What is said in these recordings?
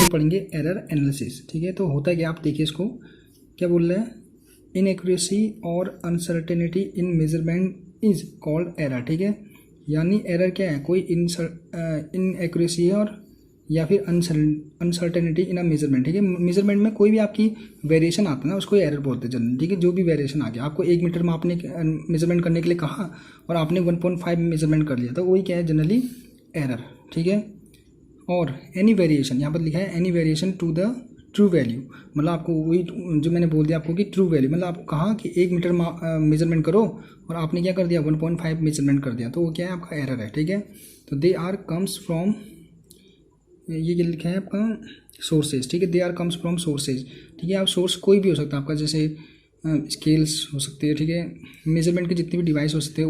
पढ़ेंगे error analysis. ठीक है, तो होता है क्या, आप देखिए इसको क्या बोल रहे हैं, इनएक्यूरेसी और uncertainty in measurement is called error. ठीक है, यानी एरर क्या है, कोई इनएक्यूरेसी है और या फिर अनसर्टेनिटी इन अ मेजरमेंट। ठीक है, मेजरमेंट में कोई भी आपकी वेरिएशन आता है ना, उसको एरर बोलते हैं जनरली। ठीक है, जो भी वेरिएशन आ गया, आपको 1 मीटर में आपने मेजरमेंट करने के लिए कहा और आपने 1.5 मेजरमेंट कर लिया, तो वही क्या है जनरली एरर। ठीक है, और एनी वेरिएशन, यहाँ पर लिखा है any variation to the true value, मतलब आपको वही जो मैंने बोल दिया आपको कि ट्रू वैल्यू, मतलब आपको कहा कि 1 मीटर मेजरमेंट करो और आपने क्या कर दिया 1.5 मेजरमेंट कर दिया, तो वो क्या है आपका एरर है। ठीक है, तो दे आर कम्स फ्रॉम, ये क्या लिखा है आपका सोर्सेज। ठीक है, they are comes from sources. ठीक है, आप सोर्स कोई भी हो सकता है आपका, जैसे स्केल्स हो सकते हैं। ठीक है, मेजरमेंट के जितने भी डिवाइस हो सकते हैं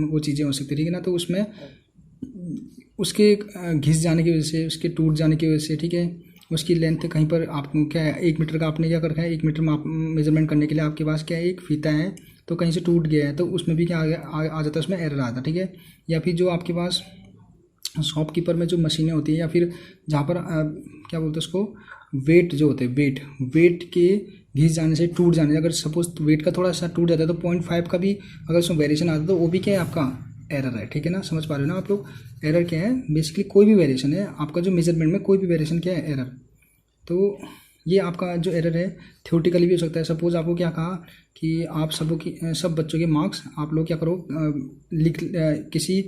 वो चीज़ें हो सकती है। ठीक है ना, तो उसमें उसके घिस जाने की वजह से, उसके टूट जाने की वजह से, ठीक है, उसकी लेंथ कहीं पर आपको क्या है 1 मीटर का आपने क्या कर रखा है, 1 मीटर मेजरमेंट करने के लिए आपके पास क्या है एक फीता है, तो कहीं से टूट गया है, तो उसमें भी क्या आ जाता है, उसमें एरर आता है। ठीक है, या फिर जो आपके पास शॉपकीपर में जो मशीनें होती हैं या फिर जहाँ पर क्या बोलते हैं उसको, वेट जो होते हैं, वेट के घिस जाने से, टूट जाने से, अगर सपोज वेट का थोड़ा सा टूट जाता है तो 0.5 का भी अगर उसमें वेरिएशन आता है तो वो भी क्या है आपका एरर है। ठीक है ना, समझ पा रहे हो ना आप लोग। एरर क्या है, बेसिकली कोई भी वेरिएशन है आपका, जो मेजरमेंट में कोई भी वेरिएशन क्या है एरर। तो ये आपका जो एरर है थ्योरेटिकली भी हो सकता है। सपोज आपको क्या कहा कि आप सब बच्चों के मार्क्स आप लोग क्या करो, किसी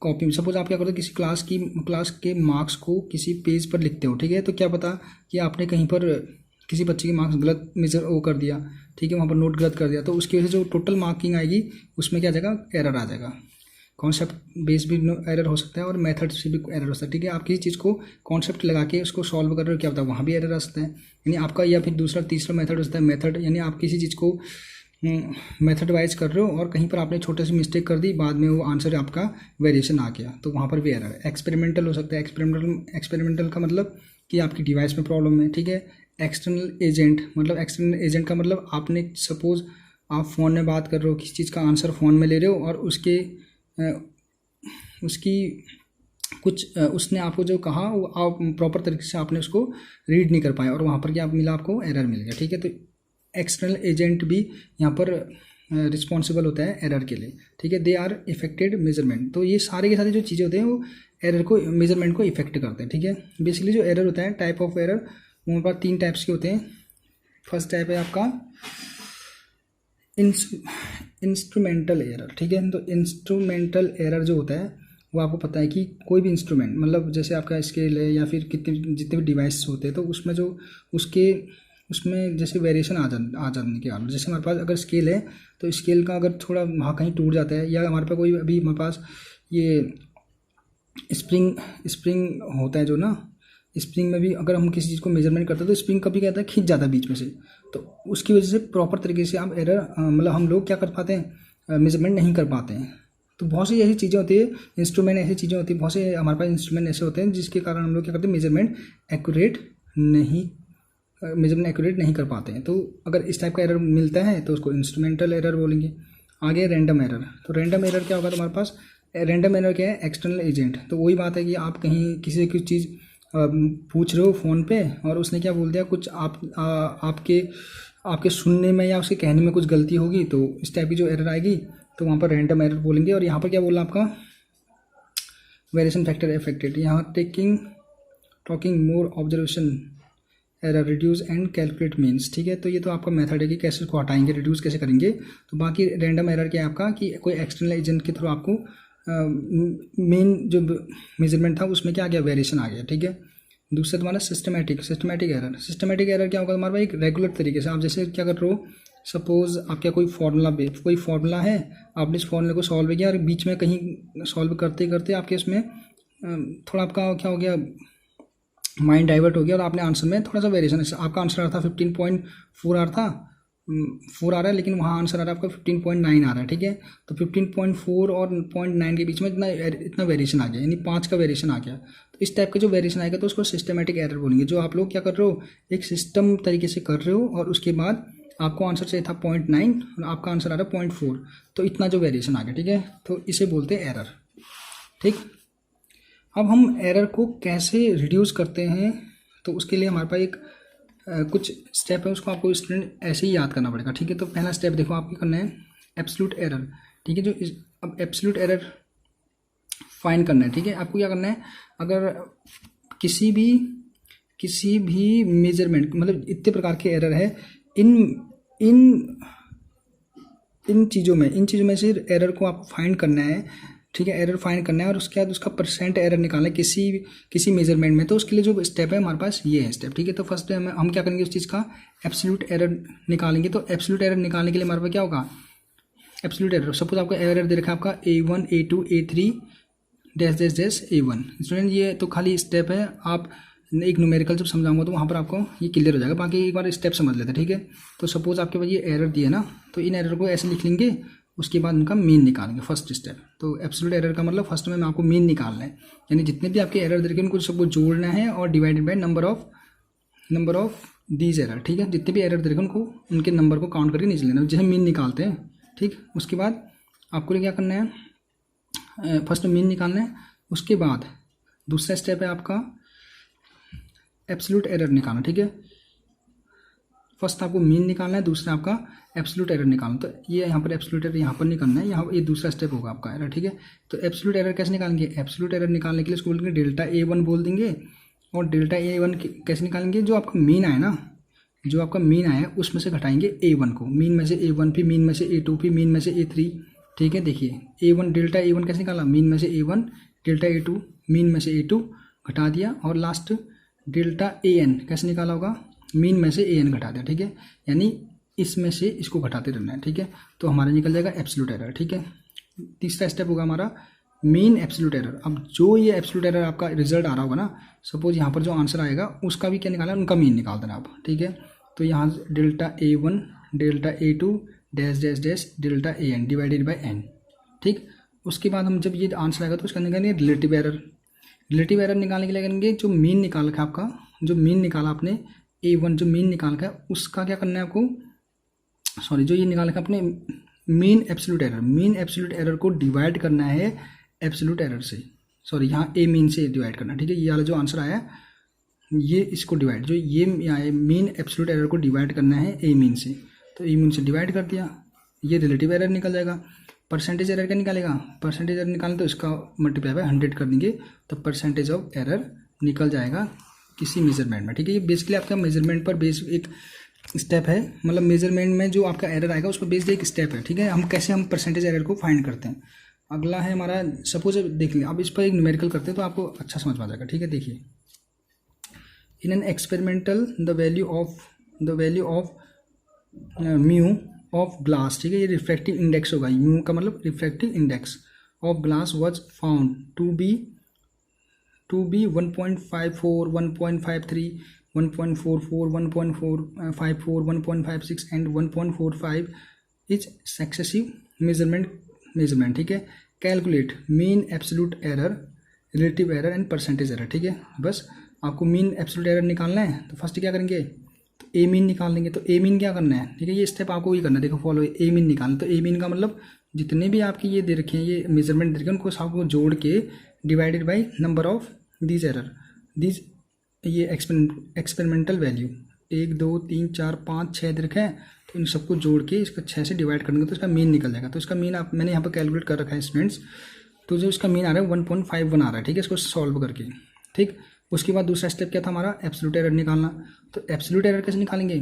कॉपी में, सपोज आप क्या करो, किसी क्लास के मार्क्स को किसी पेज पर लिखते हो। ठीक है, तो क्या पता कि आपने कहीं पर किसी बच्चे के मार्क्स गलत मेजर वो कर दिया। ठीक है, वहाँ पर नोट गलत कर दिया, तो उसकी वजह से जो टोटल मार्किंग आएगी उसमें क्या आ जाएगा, एरर आ जाएगा। कॉन्सेप्ट बेस भी एरर हो सकता है और मेथड से भी एरर हो सकता है। ठीक है, आप किसी चीज़ को कॉन्सेप्ट लगा के उसको सॉल्व कर रहे हो, क्या होता है वहाँ भी एरर आ सकता है, यानी आपका, या फिर दूसरा तीसरा मेथड हो सकता है मेथड, यानी आप किसी चीज़ को मेथड वाइज कर रहे हो और कहीं पर आपने छोटे सी मिस्टेक कर दी, बाद में वो आंसर आपका वेरिएशन आ गया, तो वहाँ पर भी एरर है। एक्सपेरिमेंटल हो सकता है, एक्सपेरिमेंटल का मतलब कि आपकी डिवाइस में प्रॉब्लम है। ठीक है, एक्सटर्नल एजेंट, मतलब एक्सटर्नल एजेंट का मतलब आपने सपोज आप फ़ोन में बात कर रहे हो, किसी चीज़ का आंसर फ़ोन में ले रहे हो और उसकी कुछ उसने आपको जो कहा वो आप प्रॉपर तरीके से आपने उसको रीड नहीं कर पाए और वहाँ पर क्या मिला, आपको एरर मिल गया। ठीक है, तो एक्सटर्नल एजेंट भी यहाँ पर रिस्पॉन्सिबल होता है एरर के लिए। ठीक है, दे आर इफेक्टेड मेजरमेंट, तो ये सारे के सारे जो चीज़ें होते हैं वो एरर को, मेजरमेंट को इफेक्ट करते हैं। ठीक है, बेसिकली जो एरर होता है, टाइप ऑफ एरर हमारे पास 3 टाइप्स के होते हैं। फर्स्ट टाइप है आपका इंस्ट्रूमेंटल एरर। ठीक है, तो इंस्ट्रूमेंटल एरर जो होता है वो आपको पता है कि कोई भी इंस्ट्रूमेंट, मतलब जैसे आपका स्केल है या फिर जितने भी डिवाइस होते हैं, तो उसमें जो उसमें जैसे वेरिएशन आ जाने के कारण, जैसे हमारे पास अगर स्केल है तो स्केल का अगर थोड़ा वहाँ कहीं टूट जाता है, या हमारे पास कोई अभी हमारे पास ये स्प्रिंग होता है जो ना, स्प्रिंग में भी अगर हम किसी चीज़ को मेजरमेंट करते हैं तो स्प्रिंग कभी क्या होता है, खींच जाता है बीच में से, तो उसकी वजह से प्रॉपर तरीके से आप एरर, मतलब हम लोग क्या कर पाते हैं, मेजरमेंट नहीं कर पाते हैं। तो बहुत सी ऐसी चीज़ें होती है, इंस्ट्रूमेंट ऐसी चीज़ें होती है, बहुत से हमारे पास इंस्ट्रूमेंट ऐसे होते हैं जिसके कारण हम लोग क्या करते हैं, मेजरमेंट एक्यूरेट नहीं कर पाते हैं। तो अगर इस टाइप का एरर मिलता है तो उसको इंस्ट्रूमेंटल एरर बोलेंगे। आगे रैंडम एरर, तो रैंडम एरर क्या होगा तुम्हारे पास, रैंडम एरर क्या है, एक्सटर्नल एजेंट। तो वही बात है कि आप कहीं किसी से कुछ चीज़ पूछ रहे हो फ़ोन पे और उसने क्या बोल दिया, कुछ आपके सुनने में या उसके कहने में कुछ गलती होगी, तो इस टाइप की जो एरर आएगी तो वहाँ पर रैंडम एरर बोलेंगे। और यहाँ पर क्या बोला आपका, वेरिएशन फैक्टर अफेक्टेड, यहाँ talking more observation error reduce and calculate means. ठीक है, तो ये तो आपका मेथड है कि कैसे उसको हटाएंगे, रिड्यूस कैसे करेंगे। तो बाकी रैंडम एरर क्या है आपका, कि कोई एक्सटर्नल एजेंट के थ्रू आपको मेन जो मेजरमेंट था उसमें क्या आ गया, वेरिएशन आ गया। ठीक है, दूसरा तुम्हारा सिस्टमेटिक एरर क्या होगा तुम्हारा, एक रेगुलर तरीके से आप जैसे क्या कर रहे हो, सपोज आपका कोई फार्मूला है, आपने इस फार्मूले को सॉल्व किया और बीच में कहीं सॉल्व करते करते आपके इसमें थोड़ा आपका क्या हो गया, माइंड डाइवर्ट हो गया और आपने आंसर में थोड़ा सा वेरिएशन, आपका आंसर आ रहा था 15.4 आ रहा था, 4 आ रहा है, लेकिन वहाँ आंसर आ रहा है आपका 15.9 आ रहा है। ठीक है, तो 15.4 और 0.9 के बीच में इतना वेरिएशन आ गया, यानी 5 का वेरिएशन आ गया। तो इस टाइप का जो वेरिएशन आएगा तो उसको सिस्टमेटिक एरर बोलेंगे। जो आप लोग क्या कर रहे हो, एक सिस्टम तरीके से कर रहे हो और उसके बाद आपको आंसर चाहिए था 0.9 और आपका आंसर आ रहा है 0.4, तो इतना जो वेरिएशन आ गया। ठीक है, तो इसे बोलते हैं एरर। ठीक, अब हम एरर को कैसे रिड्यूस करते हैं, तो उसके लिए हमारे पास एक कुछ स्टेप है, उसको आपको स्टूडेंट ऐसे ही याद करना पड़ेगा, ठीक है। तो पहला स्टेप देखो आपको करना है एब्सोल्यूट एरर, ठीक है। अब एब्सोल्यूट एरर फाइंड करना है, ठीक है। आपको क्या करना है, अगर किसी भी मेजरमेंट मतलब इतने प्रकार के एरर है, इन चीज़ों में से एरर को आपको फाइंड करना है, ठीक है। एरर फाइंड करना है और उसके बाद उसका परसेंट एरर निकालना है किसी मेजरमेंट में। तो उसके लिए जो स्टेप है हमारे पास ये है स्टेप, ठीक है। तो फर्स्ट हम क्या करेंगे, उस चीज़ का एब्सोल्यूट एरर निकालेंगे। तो एब्सोल्यूट एरर निकालने के लिए हमारे पास क्या होगा, एब्सोल्यूट एरर। सपोज आपको एरर दे रखा है आपका A1 A2 A3 dash dash dash A1। Student ये तो खाली स्टेप है, आप एक न्यूमेरिकल जब समझाऊंगा तो वहाँ पर आपको ये क्लियर हो जाएगा। बाकी एक बार स्टेप समझ लेते हैं, ठीक है। तो सपोज आपके पास ये एरर दिए ना, तो इन एरर को ऐसे लिख लेंगे, उसके बाद उनका मीन निकालेंगे फर्स्ट स्टेप। तो एब्सोल्यूट एरर का मतलब फर्स्ट में आपको मीन निकालना है, यानी जितने भी आपके एरर दे रखे उनको सबको जोड़ना है और divided by number of these error, ठीक है। जितने भी एरर दे रखे उनको उनके नंबर को काउंट करके नीचे लेना, जैसे मीन निकालते हैं, ठीक। उसके बाद आपको क्या करना है, फर्स्ट मीन निकालना है। उसके बाद दूसरा स्टेप है आपका एब्सोल्यूट एरर निकालना, ठीक है। फर्स्ट आपको मीन निकालना है, दूसरा आपका एब्सोल्यूट एरर निकालना। तो ये यहाँ पर एब्सोल्यूट एरर यहाँ पर नहीं करना है, यहाँ ये दूसरा स्टेप होगा आपका एरर, ठीक है। तो एब्सोल्यूट एरर कैसे निकालेंगे, एब्सोल्यूट एरर निकालने के लिए इसको बोलेंगे डेल्टा A1 बोल देंगे। और डेल्टा A1 कैसे निकालेंगे, जो आपका मीन आया ना, जो आपका मीन आया उसमें से घटाएंगे A1 को, मीन में से A1 फिर मीन में से A2 फिर मीन में से A3, ठीक है। देखिए A1 डेल्टा A1 कैसे निकाला, मीन में से A1 डेल्टा A2 मीन में से A2 घटा दिया, और लास्ट डेल्टा AN कैसे निकाला होगा, मीन में से AN घटा दिया, ठीक है। यानी इसमें से इसको घटाते रहना है, ठीक है। तो हमारा निकल जाएगा एब्सोल्यूट एरर, ठीक है। तीसरा स्टेप होगा हमारा मीन एब्सोल्यूट एरर। अब जो ये एब्सोल्यूट एरर आपका रिजल्ट आ रहा होगा ना, सपोज यहाँ पर जो आंसर आएगा उसका भी क्या निकालना है, उनका मीन निकाल देना आप, ठीक है। तो यहाँ delta A1 delta A2 dash dash dash delta AN divided by N, ठीक। उसके बाद हम जब ये आंसर आएगा तो उसका निकालेंगे रिलेटिव एरर। रिलेटिव एरर निकालने के लिए करेंगे, जो मीन निकाल रखा है आपका, जो मीन निकाला आपने A1 जो मीन निकाल का है उसका क्या करना है आपको, सॉरी जो ये निकाल रखा आपने मीन एब्सोल्यूट एरर को डिवाइड करना है एब्सोल्यूट एरर से, सॉरी यहाँ ए मीन से डिवाइड करना, ठीक है। ये वाला जो आंसर आया ये इसको डिवाइड, जो ये मीन एब्सोल्यूट एरर को डिवाइड करना है ए मीन से, तो ए मीन से डिवाइड कर दिया, ये रिलेटिव एरर निकल जाएगा। परसेंटेज एरर क्या निकालेगा, परसेंटेज एरर निकालें तो इसका मल्टीप्लाई बाय 100 कर देंगे, तो परसेंटेज ऑफ एरर निकल जाएगा किसी मेजरमेंट में, ठीक है। ये बेसिकली आपका मेजरमेंट पर बेस्ड एक स्टेप है, मतलब मेजरमेंट में जो आपका एरर आएगा उस पर बेस्ड एक स्टेप है, ठीक है। हम परसेंटेज एरर को फाइंड करते हैं। अगला है हमारा, सपोज देख लें, अब इस पर एक न्यूमेरिकल करते हैं तो आपको अच्छा समझ में आ जाएगा, ठीक है। देखिए, in an experimental the value of mu of glass, ठीक है। ये रिफ्रैक्टिव इंडेक्स होगा, म्यू का मतलब refractive index of glass was found to be 1.54 1.53 1.44 1.454 1.56 and 1.45 is successive measurement, ठीक है। Calculate mean absolute error, relative error and percentage error, ठीक है। बस आपको मीन एब्सोल्यूट एरर निकालना है, तो फर्स्ट क्या करेंगे, तो ए मीन निकाल लेंगे। तो ए मीन क्या करना है, ठीक है, ये स्टेप आपको ये करना है, देखो फॉलो, ए मीन निकालना। तो ए मीन का मतलब जितने भी आपकी ये दे रखे हैं, ये मेजरमेंट दे रखे हैं, उनको सबको जोड़ के divided by number of these error, these ये एक्सपेरिमेंटल वैल्यू 1 2 3 4 5 6 दे रखे हैं, तो इन सबको जोड़ के इसका 6 से डिवाइड करेंगे तो इसका मीन निकल जाएगा। तो इसका मीन मैंने यहाँ पर कैलकुलेट कर रखा है स्टूडेंट्स, तो जो इसका मीन आ रहा है 1.51 आ रहा है, ठीक है। इसको सॉल्व करके, ठीक। उसके बाद दूसरा स्टेप क्या था हमारा, एब्सोल्यूट एरर निकालना। तो एब्सोल्यूट एरर कैसे निकालेंगे,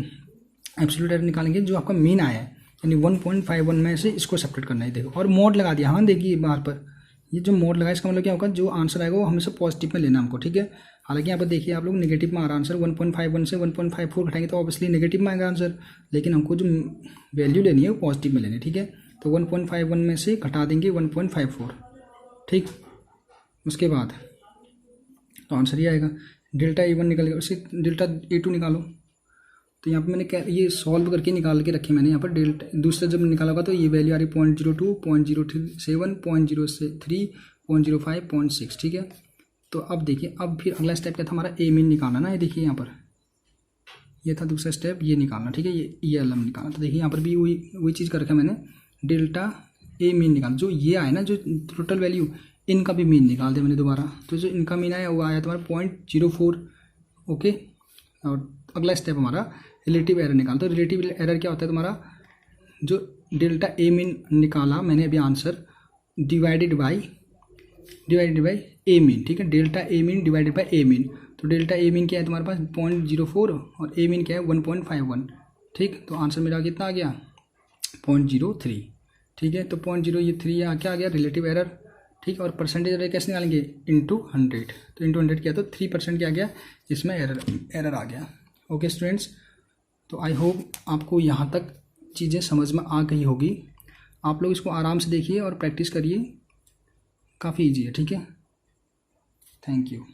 एब्सोल्यूट एरर निकालेंगे जो आपका मीन आया है, यानी 1.51 में से इसको सेपरेट करना है, देखो, और मोड लगा दिया। हाँ देखिए बाहर पर ये जो मोड लगा, इसका मतलब क्या होगा, जो आंसर आएगा वो हमेशा पॉजिटिव में लेना हमको, ठीक है। हालांकि यहाँ पर देखिए आप लोग नेगेटिव में आ रहा आंसर, 1.51 से 1.54 घटाएंगे तो ऑब्वियसली नेगेटिव में आएगा आंसर, लेकिन हमको जो वैल्यू लेनी है वो पॉजिटिव में लेनी है, ठीक है। तो 1.51 में से घटा देंगे 1.54, ठीक। उसके बाद तो आंसर ये आएगा, डेल्टा A1 निकल गया, उससे डेल्टा A2 निकालो। तो यहाँ पे मैंने ये सॉल्व करके निकाल के रखे मैंने यहाँ पर डेल्टा, दूसरा जब निकाला होगा तो ये वैल्यू आ रही 0.02 0.037 0.03 0.05 0.6, ठीक है। तो अब देखिए, अब फिर अगला स्टेप क्या था हमारा, ए मीन निकालना ना, ये देखिए यहाँ पर ये था दूसरा स्टेप, ये निकालना, ठीक है, ये एलएम निकालना। तो देखिए यहाँ पर भी वही चीज़ कर रखा है मैंने, डेल्टा ए मीन निकालना, जो ये आया ना जो टोटल वैल्यू, इनका भी मीन निकाल दिया मैंने दोबारा। तो जो इनका मीन आया वो आया तुम्हारा 0.04, ओके। और अगला स्टेप हमारा रिलेटिव एरर निकाल। तो रिलेटिव एरर क्या होता है तुम्हारा, जो डेल्टा ए मीन निकाला मैंने अभी answer, divided by A mean, ठीक है, delta A mean divided by A mean. तो डेल्टा ए मीन क्या है तुम्हारे पास 0.04 और ए मीन क्या है 1.51, ठीक। तो आंसर मेरा कितना आ गया 0.03, ठीक है। तो 0.03 यहाँ क्या आ गया रिलेटिव एरर, ठीक। और परसेंटेज एरर कैसे निकालेंगे, इंटू 100। तो इंटू 100 किया तो 3% क्या आ गया इसमें एरर आ गया। ओके स्टूडेंट्स, तो आई होप आपको यहाँ तक चीज़ें समझ में आ गई होगी। आप लोग इसको आराम से देखिए और प्रैक्टिस करिए, काफ़ी ईजी है, ठीक है। Thank you.